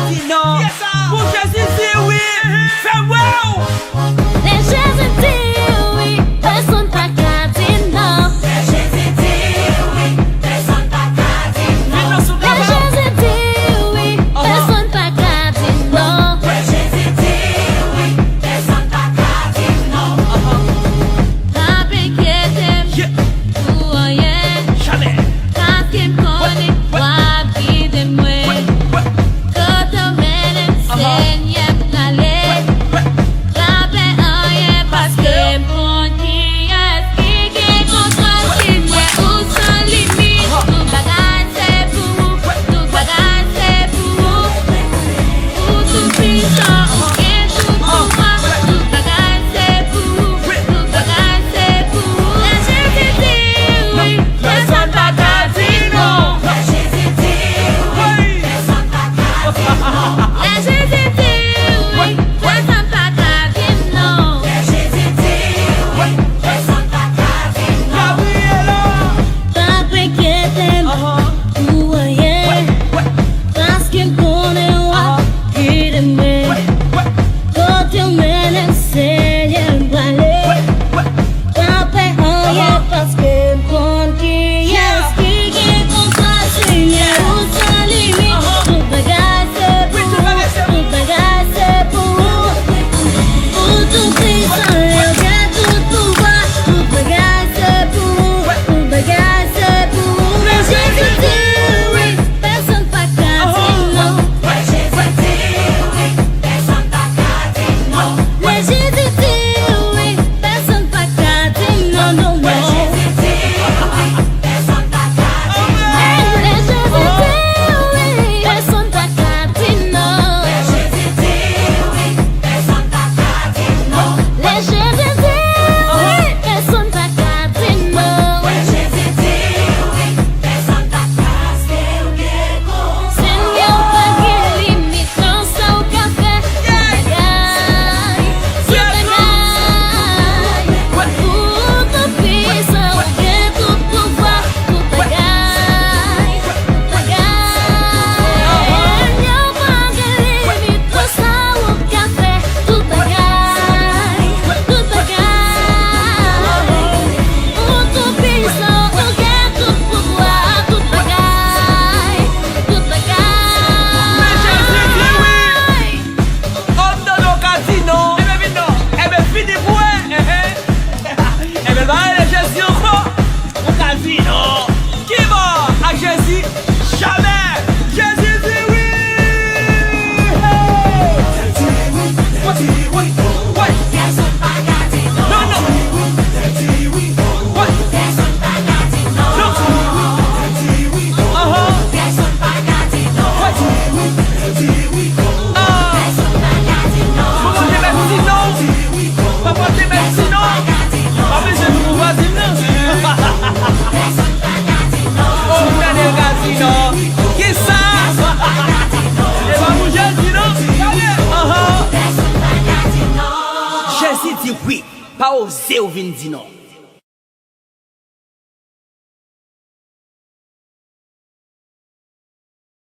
casino. Pour Jésus dit oui. Fais wow. Les Jésus dit oui, personne pas qu'à dire non. Les Jésus dit oui, personne pas qu'à dire non. Les Jésus dit oui, personne pas qu'à dire non. Les Jésus dit oui, personne pas qu'à dire non. Rappelez que t'aimes, ou rien. Jamais. Quand tu me connais, moi qui t'aime. Quand tu m'aimes, Seigneur, allez. Rappelez rien parce que mon Dieu est qui contre signé ou sans limite. Tout bagage c'est pour vous, tout bagage c'est pour vous. Pour tout puissant, et tout pouvoir. Tout bagage c'est pour vous, tout bagage c'est pour vous. La Jésus dit oui, personne pas qu'à dire non. La Jésus dit oui, personne pas qu'à dire non. La Jésus dit oui, personne pas qu'à dire non. La Jésus dit oui, personne pas qu'à dire non. Rappelez que t'aimes, ou rien. Parce qu'il connaît moi, qui t'aime. Quand tu m'aimes, Seigneur, allez. Rappelez rien parce que mon Dieu est qui contre Seigneur ou sans limite. Tout bagage c'est pour vous, tout bagage c'est pour vous. Pour tout puissant, et tout pouvoir. Tout bagage c'est pour vous, tout bagage c'est pour vous. Mais Jésus dit oui, personne pas qu'à dire non. Mais Jésus dit oui, personne pas qu'à dire non. Mais Jésus dit oui, personne pas qu'à dire non, non, non. Mais Jésus dit oui, personne pas qu'à dire non. Mais Jésus dit oui, personne pas qu'à dire non. Mais Jésus dit oui, personne pas qu'à dire non. Mais Jésus dit oui, personne pas qu'à dire non. Mais Jésus dit oui, personne pas qu'à dire non. Seigneur, pas de limite, non, ça au café. Tout tout puissant, et tout pouvoir, tout bagaille, Seigneur, pas de limite, non, ça au café. Tout bagaille, tout puissant, et tout pouvoir, tout bagaille, Mais Jésus dit oui. Homme dans nos casinos. Eh bien, fini pour eux. Eh bien, va aller Jésus encore. Au casino. Qui va à Jésus? Jamais. Jésus dit oui. Ouais. Non, non. Ouais. Papa te met sinon. Papa je nous vois sinon. Oh, regardez le casino. Qui ça? Et va bouger sinon. Jésus dit oui. Pas oser ou venir dire non.